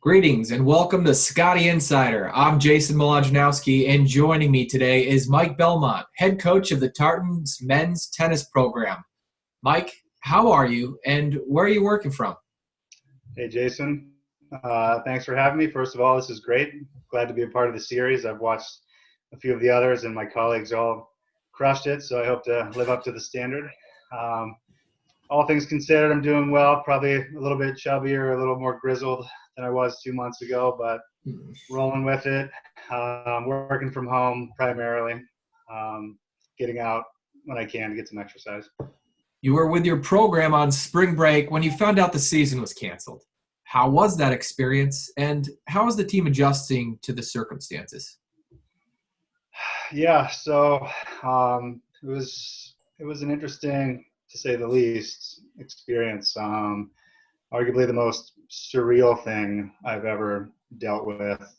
Greetings and welcome to Scotty Insider. I'm Jason Mlodzianowski, and joining me today is Mike Belmonte, head coach of the Tartan's men's tennis program. Mike, how are you and where are you working from? Hey, Jason. Thanks for having me. First of all, this is great. Glad to be a part of the series. I've watched a few of the others, and my colleagues all crushed it, so I hope to live up to the standard. All things considered, I'm doing well. Probably a little bit chubbier, a little more grizzled than I was 2 months ago, but rolling with it. Working from home primarily, getting out when I can to get some exercise. You were with your program on spring break when you found out the season was canceled. How was that experience, and how is the team adjusting to the circumstances? Yeah, so it was an interesting, to say the least, experience. Arguably the most surreal thing I've ever dealt with.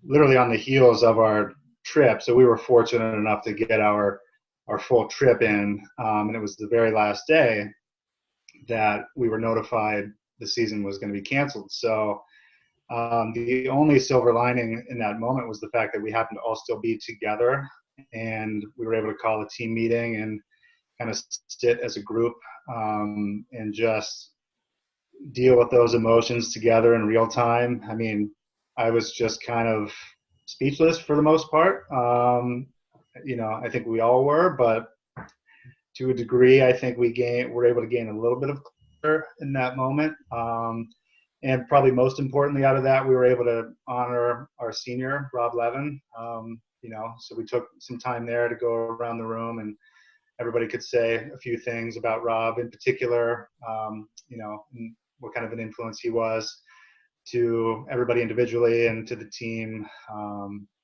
Literally on the heels of our trip, so we were fortunate enough to get our full trip in, and it was the very last day that we were notified the season was going to be canceled. So the only silver lining in that moment was the fact that we happened to all still be together, and we were able to call a team meeting and kind of sit as a group and just deal with those emotions together in real time. I mean, I was just kind of speechless for the most part. I think we all were, but to a degree, I think we're able to gain a little bit of closure in that moment. And probably most importantly out of that, we were able to honor our senior, Rob Levin. So we took some time there to go around the room and everybody could say a few things about Rob in particular, and what kind of an influence he was to everybody individually and to the team.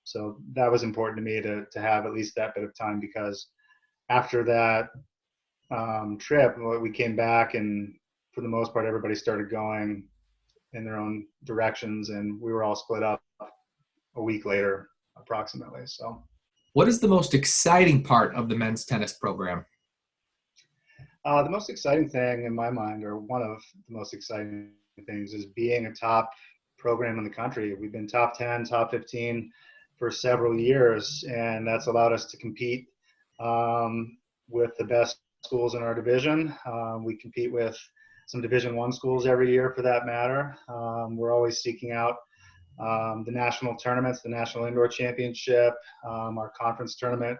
So that was important to me to have at least that bit of time, because after that trip, we came back and for the most part, everybody started going in their own directions, and we were all split up a week later approximately. So what is the most exciting part of the men's tennis program? The most exciting thing in my mind, or one of the most exciting things, is being a top program in the country. We've been top 10, top 15 for several years, and that's allowed us to compete with the best schools in our division. We compete with some Division I schools every year for that matter. We're always seeking out the national tournaments, the National Indoor Championship. Our conference tournament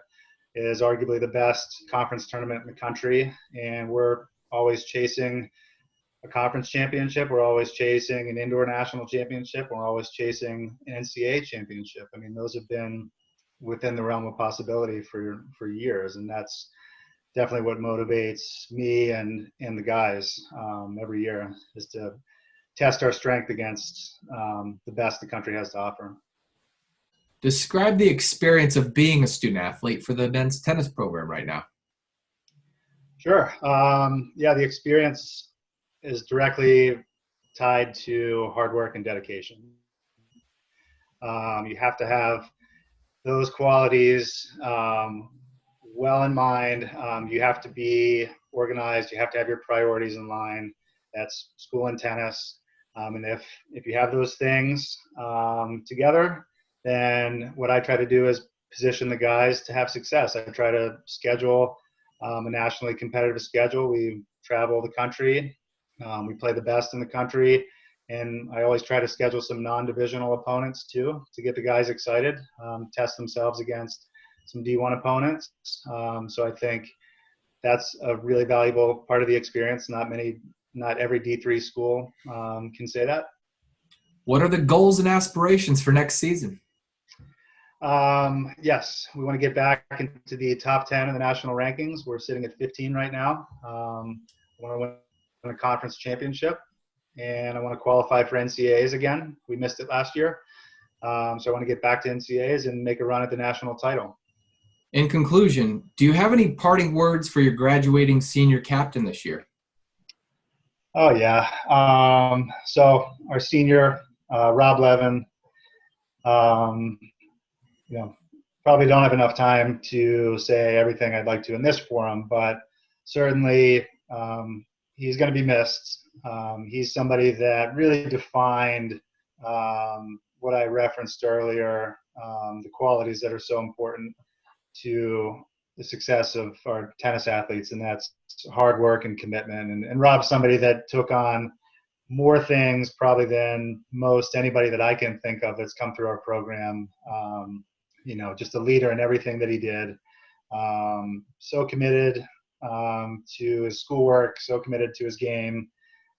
is arguably the best conference tournament in the country, and we're always chasing a conference championship. We're always chasing an indoor national championship. We're always chasing an NCAA championship. I mean, those have been within the realm of possibility for years, and that's definitely what motivates me and the guys every year, is to test our strength against the best the country has to offer. Describe the experience of being a student athlete for the men's tennis program right now. Sure. The experience is directly tied to hard work and dedication. You have to have those qualities well in mind. You have to be organized. You have to have your priorities in line. That's school and tennis. And if you have those things together, then what I try to do is position the guys to have success. I try to schedule a nationally competitive schedule. We travel the country. We play the best in the country. And I always try to schedule some non-divisional opponents too, to get the guys excited, test themselves against some D1 opponents. So I think that's a really valuable part of the experience. Not every D3 school can say that. What are the goals and aspirations for next season? Yes, we want to get back into the top 10 in the national rankings. We're sitting at 15 right now. I want to win a conference championship, and I want to qualify for NCAAs again. We missed it last year. So I want to get back to NCAAs and make a run at the national title. In conclusion, do you have any parting words for your graduating senior captain this year? Oh, yeah. So our senior, Rob Levin, probably don't have enough time to say everything I'd like to in this forum, but certainly he's going to be missed. He's somebody that really defined what I referenced earlier, the qualities that are so important to the success of our tennis athletes, and that's hard work and commitment. And Rob's somebody that took on more things probably than most anybody that I can think of that's come through our program. Just a leader in everything that he did. So committed to his schoolwork, so committed to his game.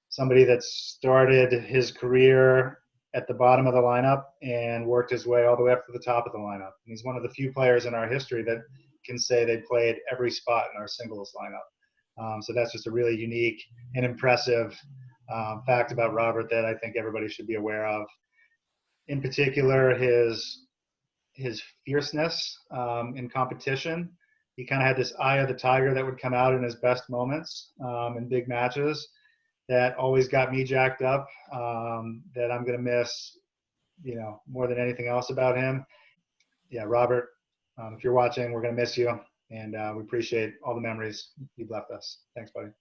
Somebody that started his career at the bottom of the lineup and worked his way all the way up to the top of the lineup. And he's one of the few players in our history that can say they played every spot in our singles lineup. So that's just a really unique and impressive fact about Robert that I think everybody should be aware of. In particular, his fierceness in competition. He kind of had this eye of the tiger that would come out in his best moments in big matches that always got me jacked up, that I'm going to miss, more than anything else about him. Yeah, Robert, if you're watching, we're going to miss you, and we appreciate all the memories you've left us. Thanks, buddy.